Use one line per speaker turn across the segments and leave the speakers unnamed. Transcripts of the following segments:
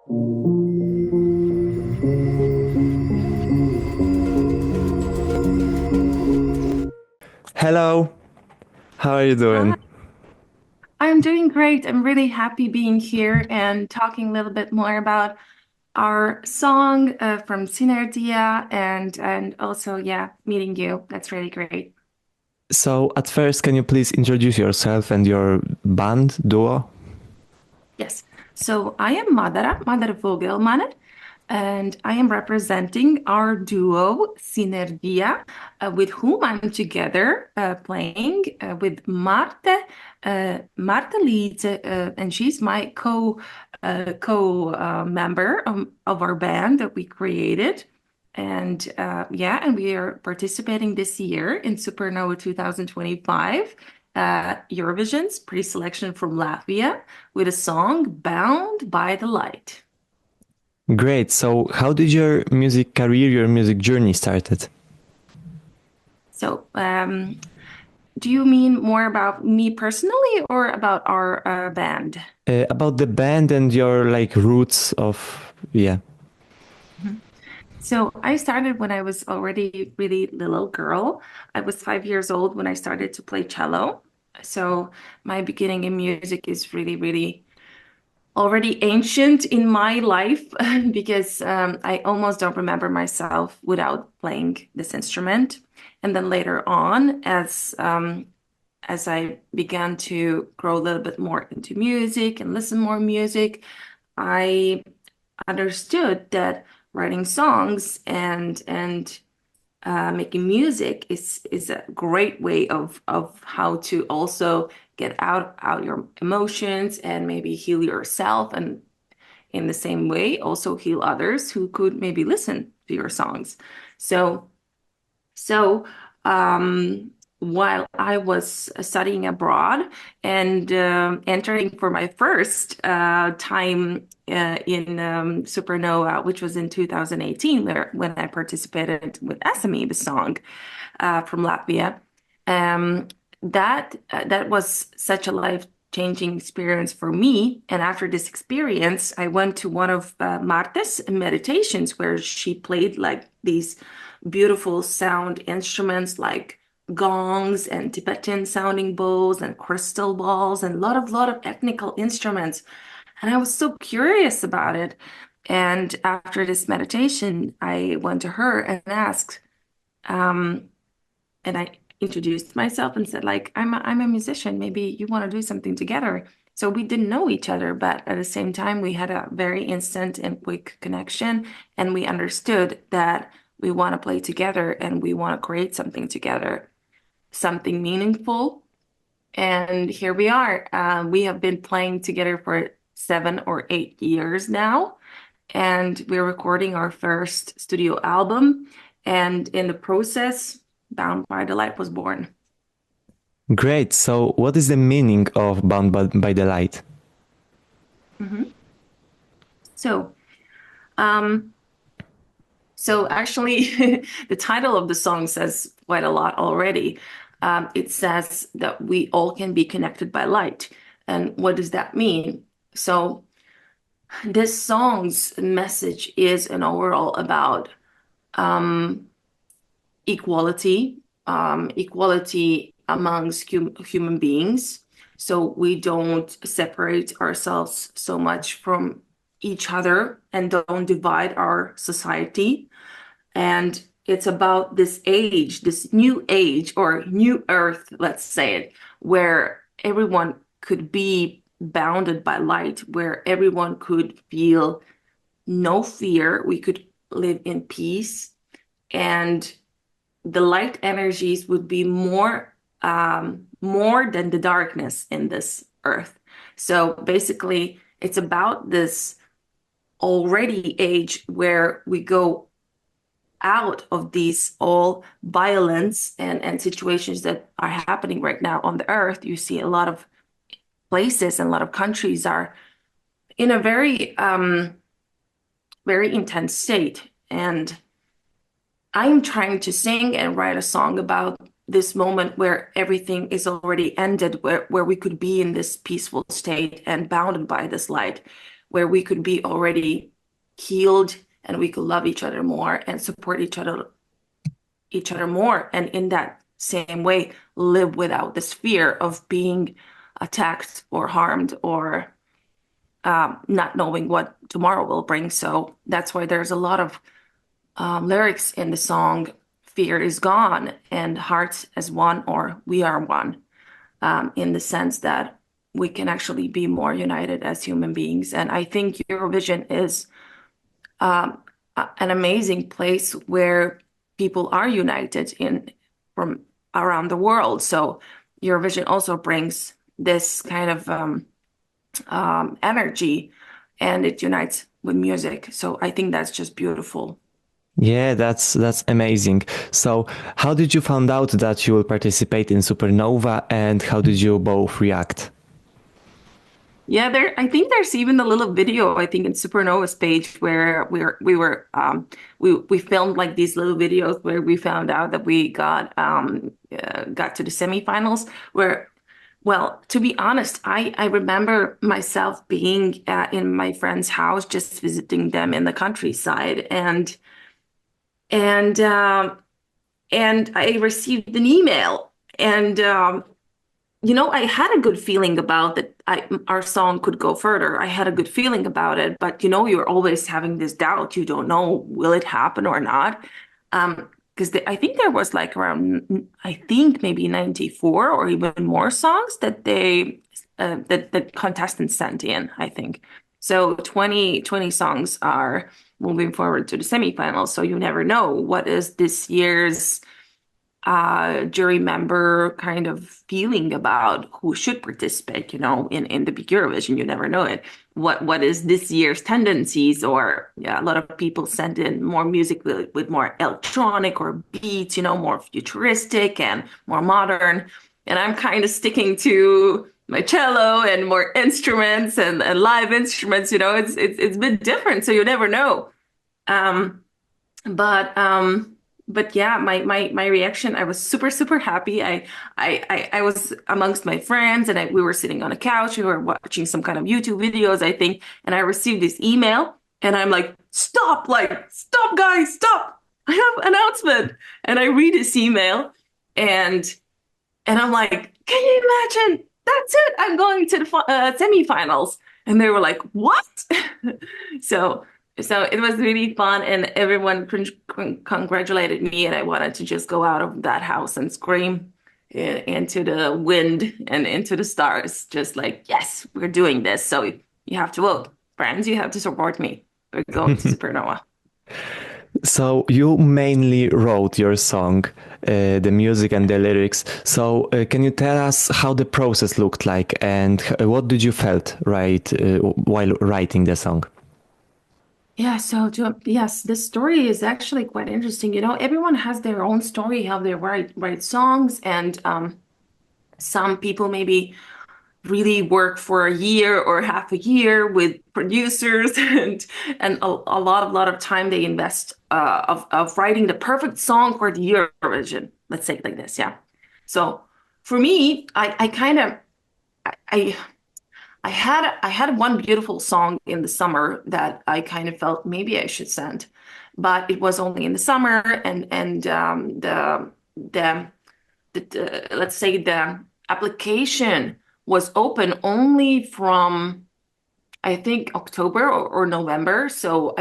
Hello, how are you
Hi,
doing?
I'm doing great. I'm really happy being here and talking a little bit more about our song from Sinerģija and also meeting you. That's really great.
So, at first, can you please introduce yourself and your band, duo?
Yes. So I am Madara Vogelmannen, and I am representing our duo Sinergia, with whom I'm together playing with Marte. Marte leads, and she's my co member of our band that we created. And we are participating this year in Supernova 2025, Eurovision's pre-selection from Latvia with a song Bound by the Light.
Great. So, how did your music career, your music journey started?
So, do you mean more about me personally or about our band?
About the band and your like roots of yeah.
Mhm. So, I started when I was already really little girl. I was 5 years old when I started to play cello. So, my beginning in music is really, really already ancient in my life because I almost don't remember myself without playing this instrument. And then later on, as I began to grow a little bit more into music and listen more music, I understood that writing songs and making music is a great way of how to also get out your emotions and maybe heal yourself, and in the same way also heal others who could maybe listen to your songs. So so, while I was studying abroad and entering for my first time in Supernova, which was in 2018, when I participated with SME, the song from Latvia, um, that was such a life-changing experience for me. And after this experience, I went to one of Marta's meditations where she played like these beautiful sound instruments like gongs and Tibetan sounding bowls and crystal balls and a lot of ethnical instruments. And I was so curious about it. And after this meditation, I went to her and asked, um, and I introduced myself and said, like, I'm a musician. Maybe you want to do something together. So we didn't know each other, but at the same time, we had a very instant and quick connection, and we understood that we want to play together and we want to create something together, something meaningful. And here we are. We have been playing together for 7 or 8 years now, and we're recording our first studio album. And in the process, Bound by the Light was born.
Great. So, what is the meaning of Bound by the Light?
Mhm. So, um, so actually, the title of the song says quite a lot already. It says that we all can be connected by light. And what does that mean? So, this song's message is an overall about um, equality, equality amongst human beings. So we don't separate ourselves so much from each other and don't divide our society. And it's about this age, this new age or new earth, let's say it, where everyone could be bounded by light, where everyone could feel no fear. We could live in peace, and the light energies would be more than the darkness in this earth. So basically, it's about this already age where we go out of these all violence and situations that are happening right now on the earth. You see a lot of places and a lot of countries are in a very intense state. And I'm trying to sing and write a song about this moment where everything is already ended, where we could be in this peaceful state and bounded by this light, where we could be already healed and we could love each other more and support each other more, and in that same way live without this fear of being attacked or harmed or not knowing what tomorrow will bring. So that's why there's a lot of lyrics in the song, fear is gone and hearts as one, or we are one, in the sense that we can actually be more united as human beings. And I think Eurovision is an amazing place where people are united from around the world. So Eurovision also brings this kind of energy, and it unites with music. So I think that's just beautiful.
Yeah, that's amazing. So, how did you find out that you will participate in Supernova, and how did you both react?
Yeah, I think there's even a little video, I think, in Supernova's page where we filmed like these little videos where we found out that we got to the semifinals. Well, to be honest, I remember myself being in my friend's house, just visiting them in the countryside, and I received an email, and I had a good feeling about that our song could go further. I had a good feeling about it, but you're always having this doubt. You don't know, will it happen or not? Because I think there was like around, I think maybe 94 or even more songs that that contestants sent in, I think. So 20 songs are moving forward to the semifinals. So you never know what is this year's jury member kind of feeling about who should participate, in the big Eurovision. You never know it. What is this year's tendencies? Or a lot of people send in more music with more electronic or beats, more futuristic and more modern. And I'm kind of sticking to my cello and more instruments and live instruments. It's a bit different, so you never know. Um, but yeah, my reaction, I was super, super happy. I was amongst my friends, and we were sitting on a couch. We were watching some kind of YouTube videos, I think, and I received this email, and I'm like, stop, guys, stop. I have an announcement. And I read this email, and I'm like, can you imagine? That's it. I'm going to the semifinals. And they were like, what? So it was really fun, and everyone congratulated me, and I wanted to just go out of that house and scream into the wind and into the stars, just like, yes, we're doing this. So you have to vote. Friends, you have to support me. We're going to Supernova.
So you mainly wrote your song, the music and the lyrics. So can you tell us how the process looked like, and what did you felt while writing the song?
Yeah, so yes, this story is actually quite interesting. Everyone has their own story, how they write songs, and some people maybe really work for a year or half a year with producers, and a lot of time they invest of writing the perfect song for the Eurovision. Let's say it like this, yeah. So for me, I kind of I had one beautiful song in the summer that I kind of felt maybe I should send, but it was only in the summer, and let's say the application was open only from, I think, October or November. So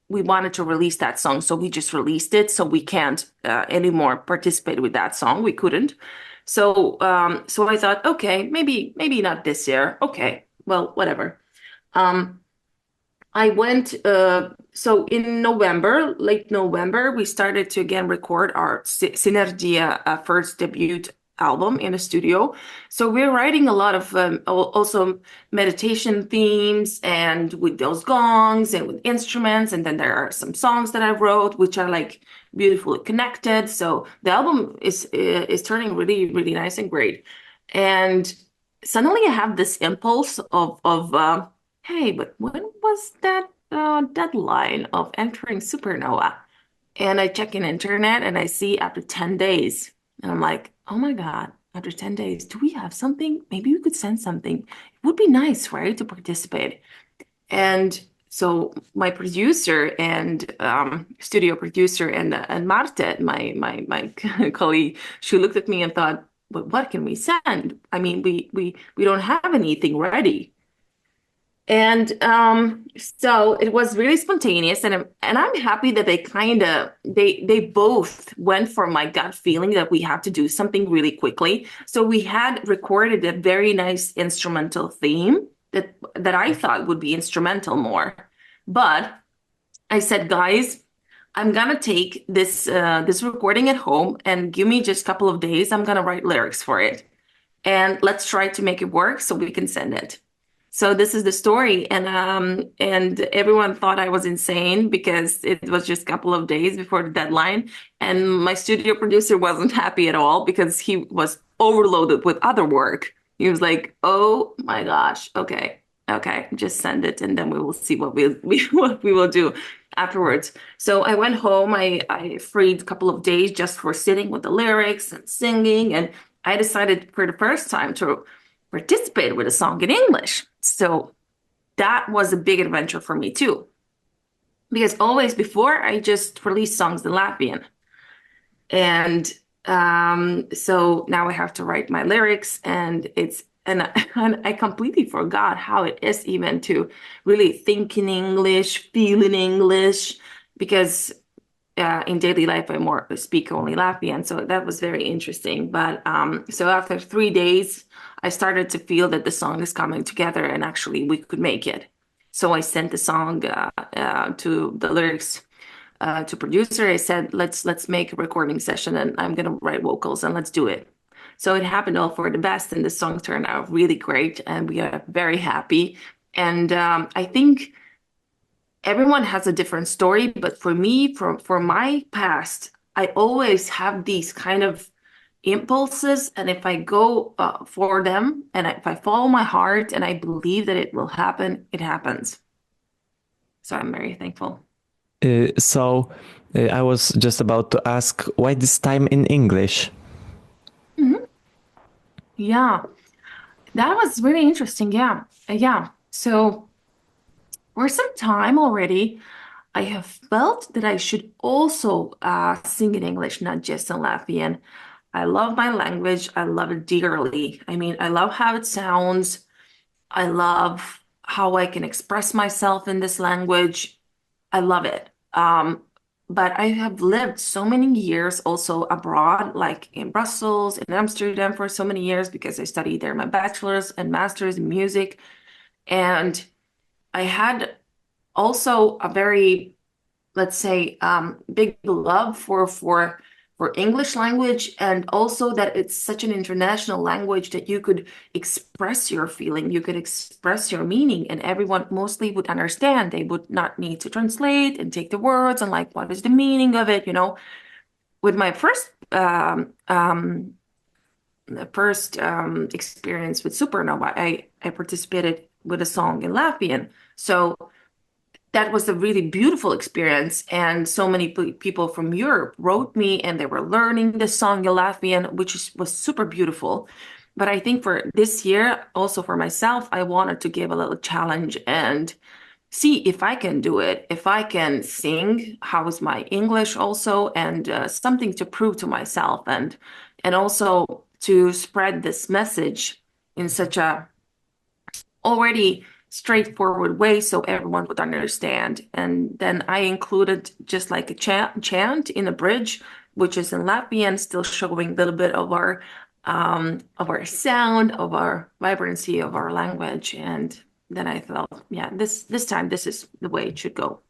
we wanted to release that song, so we just released it. So we can't anymore participate with that song. We couldn't. So I thought, okay, maybe not this year. Okay, well, whatever. I went, so in November, late November, we started to again record our Sinerģija first debut album in a studio. So we're writing a lot of also meditation themes, and with those gongs and with instruments. And then there are some songs that I wrote, which are like beautifully connected. So the album is turning really, really nice and great. And suddenly I have this impulse of hey, but when was that deadline of entering Supernova? And I check in internet and I see after 10 days. And I'm like, oh my God, after 10 days, do we have something? Maybe we could send something. It would be nice, right, to participate. And so my producer and studio producer and Marte, my colleague, she looked at me and thought, "But what can we send? I mean, we don't have anything ready." And so it was really spontaneous, and I'm happy that they both went for my gut feeling that we had to do something really quickly. So we had recorded a very nice instrumental theme that I thought would be instrumental more. But I said, guys, I'm gonna take this recording at home and give me just a couple of days. I'm gonna write lyrics for it, and let's try to make it work so we can send it. So this is the story, and everyone thought I was insane because it was just a couple of days before the deadline, and my studio producer wasn't happy at all because he was overloaded with other work. He was like, "Oh my gosh, okay, okay, just send it, and then we will see what we will do afterwards." So I went home. I freed a couple of days just for sitting with the lyrics and singing, and I decided for the first time to participate with a song in English. So that was a big adventure for me too. Because always before I just released songs in Latvian. And so now I have to write my lyrics and I completely forgot how it is even to really think in English, feel in English, because in daily life I more speak only Latvian, so that was very interesting. But so after 3 days, I started to feel that the song is coming together, and actually we could make it. So I sent the song to the lyrics to producer. I said, let's make a recording session, and I'm gonna write vocals, and let's do it. So it happened all for the best, and the song turned out really great, and we are very happy. And I think everyone has a different story, but for me, for my past, I always have these kind of impulses, and if I go for them, and if I follow my heart, and I believe that it will happen, it happens. So I'm very thankful.
I was just about to ask, why this time in English?
Mhm. Yeah, that was really interesting. Yeah, yeah. So for some time already, I have felt that I should also sing in English, not just in Latvian. I love my language. I love it dearly. I mean, I love how it sounds. I love how I can express myself in this language. I love it. But I have lived so many years also abroad, like in Brussels, in Amsterdam for so many years because I studied there my bachelor's and master's in music. And I had also a very, let's say, big love for English language, and also that it's such an international language that you could express your feeling, you could express your meaning, and everyone mostly would understand. They would not need to translate and take the words and like, what is the meaning of it, you know? With my first experience with Supernova, I participated with a song in Latvian. So that was a really beautiful experience. And so many people from Europe wrote me and they were learning the song in Latvian, was super beautiful. But I think for this year, also for myself, I wanted to give a little challenge and see if I can do it, if I can sing, how is my English also, and something to prove to myself, and also to spread this message in such a already straightforward way so everyone would understand. And then I included just like a chant in a bridge, which is in Latvian, still showing a little bit of our sound, of our vibrancy, of our language. And then I thought, yeah, this time this is the way it should go.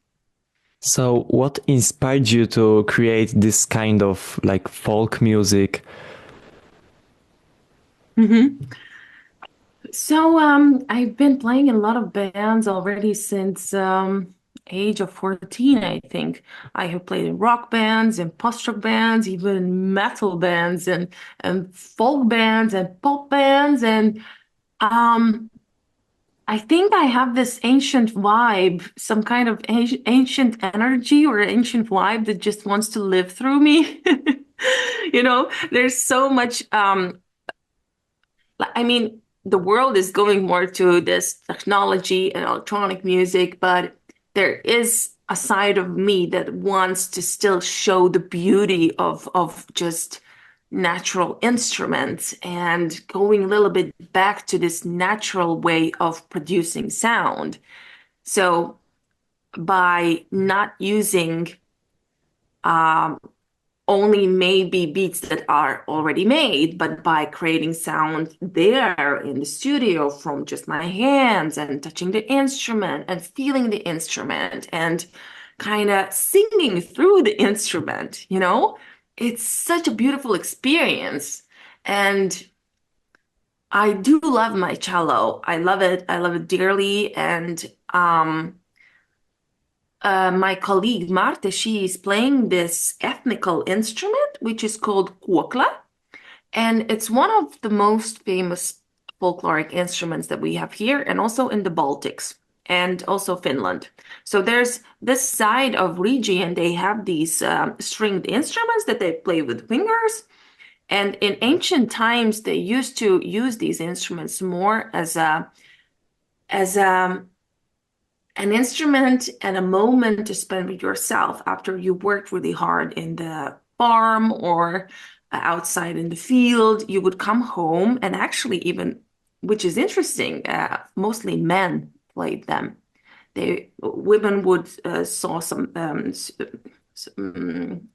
So what inspired you to create this kind of like folk music?
Mhm. So I've been playing in a lot of bands already since age of 14, I think. I have played in rock bands and post-rock bands, even metal bands and folk bands and pop bands. And um, I think I have this ancient vibe, some kind of ancient energy or ancient vibe that just wants to live through me. You know, there's so much I mean, the world is going more to this technology and electronic music, but there is a side of me that wants to still show the beauty of just natural instruments and going a little bit back to this natural way of producing sound. So by not using um, only maybe beats that are already made, but by creating sound there in the studio from just my hands and touching the instrument and feeling the instrument and kind of singing through the instrument, you know? It's such a beautiful experience. And I do love my cello. I love it. I love it dearly. And my colleague Marta, she is playing this ethnical instrument, which is called kuokla, and it's one of the most famous folkloric instruments that we have here, and also in the Baltics and also Finland. So there's this side of region, they have these stringed instruments that they play with fingers. And in ancient times, they used to use these instruments more as an instrument and a moment to spend with yourself after you worked really hard in the farm or outside in the field. You would come home and actually even, which is interesting, mostly men played them. Women would saw some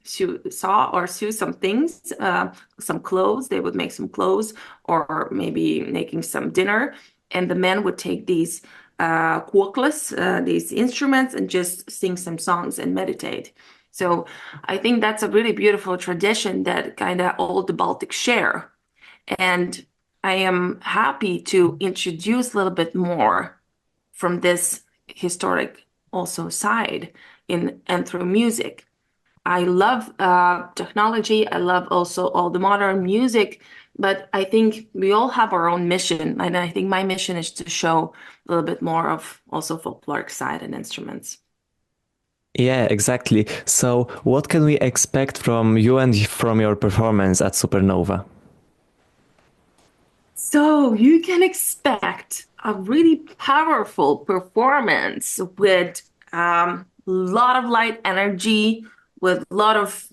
saw or sew some things, some clothes. They would make some clothes or maybe making some dinner, and the men would take these kuoklas, these instruments, and just sing some songs and meditate. So I think that's a really beautiful tradition that kind of all the Baltics share. And I am happy to introduce a little bit more from this historic also side in and through music. I love technology. I love also all the modern music, but I think we all have our own mission. And I think my mission is to show a little bit more of also folkloric side and instruments.
Yeah, exactly. So, what can we expect from you and from your performance at Supernova?
So you can expect a really powerful performance with a lot of light energy, with a lot of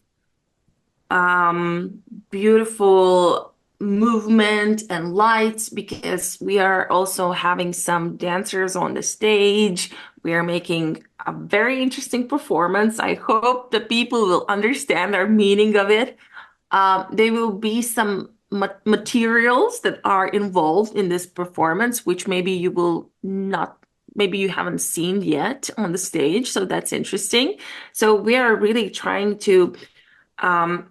beautiful movement and lights because we are also having some dancers on the stage. We are making a very interesting performance. I hope the people will understand our meaning of it. There will be some materials that are involved in this performance, which maybe you will not, maybe you haven't seen yet on the stage. So that's interesting. So we are really trying to um,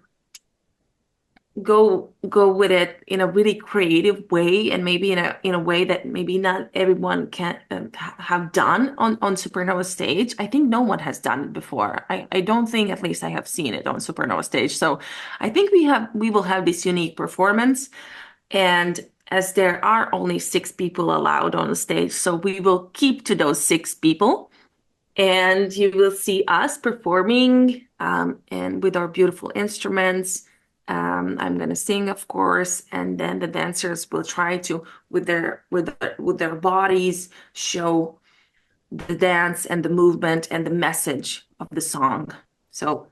go with it in a really creative way and maybe in a way that maybe not everyone can have done on Supernova stage. I think no one has done it before. I don't think at least I have seen it on Supernova stage. So I think we will have this unique performance, and as there are only 6 people allowed on the stage, so we will keep to those 6 people. And you will see us performing and with our beautiful instruments. I'm gonna sing, of course, and then the dancers will try to, with their bodies, show the dance and the movement and the message of the song. So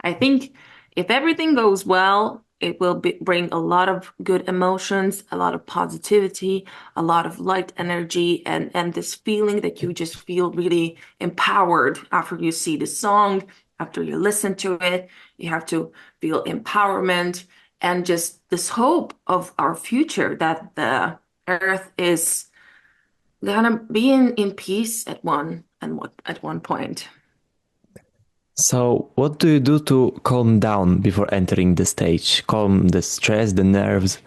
I think if everything goes well, it will bring a lot of good emotions, a lot of positivity, a lot of light energy, and this feeling that you just feel really empowered after you see the song, after you listen to it. You have to feel empowerment and just this hope of our future that the earth is gonna be in peace at one point.
So, what do you do to calm down before entering the stage? Calm the stress, the nerves?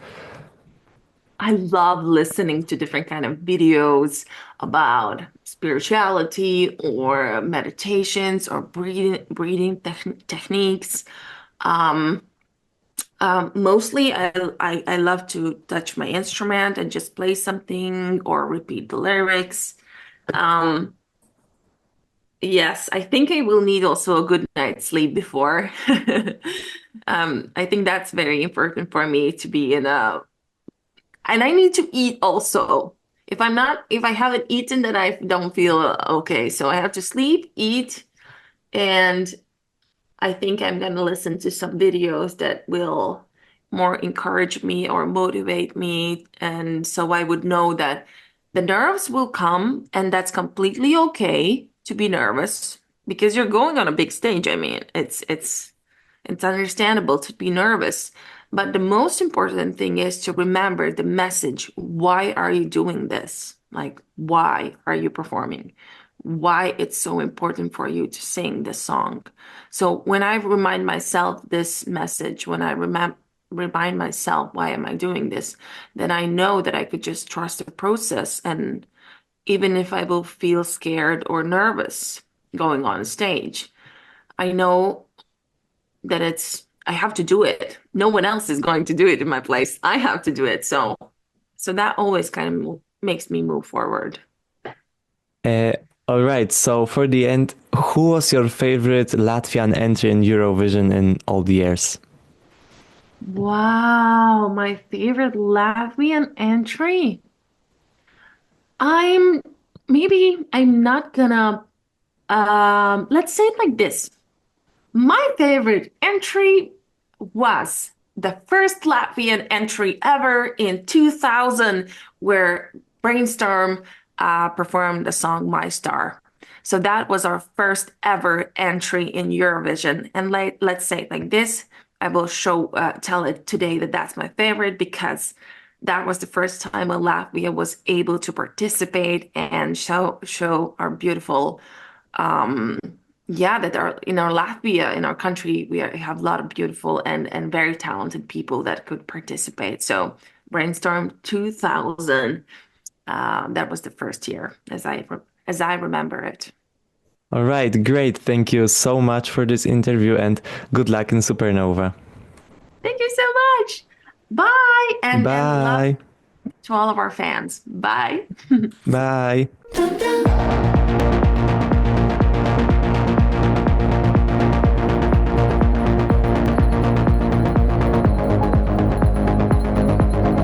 I love listening to different kind of videos about spirituality or meditations or breathing techniques. Um, Mostly, I love to touch my instrument and just play something or repeat the lyrics. Um, yes, I think I will need also a good night's sleep before. I think that's very important for me to be in a And I need to eat also. If I haven't eaten, then I don't feel okay. So I have to sleep, eat, and I think I'm going to listen to some videos that will more encourage me or motivate me. And so I would know that the nerves will come, and that's completely okay to be nervous because you're going on a big stage. I mean, it's understandable to be nervous. But the most important thing is to remember the message. Why are you doing this? Like, why are you performing? Why it's so important for you to sing this song. So when I remind myself this message, when I remind myself, why am I doing this? Then I know that I could just trust the process. And even if I will feel scared or nervous going on stage, I know that I have to do it. No one else is going to do it in my place. I have to do it. So that always kind of makes me move forward.
Uh, all right. So for the end, who was your favorite Latvian entry in Eurovision in all the years?
Wow, my favorite Latvian entry. I'm I'm not gonna let's say it like this. My favorite entry was the first Latvian entry ever in 2000, where Brainstorm performed the song My Star. So that was our first ever entry in Eurovision. And let's say it like this. I will tell it today that that's my favorite because that was the first time when Latvia was able to participate and show our beautiful that are in our Latvia, in our country, have a lot of beautiful and very talented people that could participate. So Brainstorm 2000, that was the first year as I remember it.
All right, great. Thank you so much for this interview and good luck in Supernova.
Thank you so much. Bye, and love
Bye.
to all of our fans. Bye.
Bye.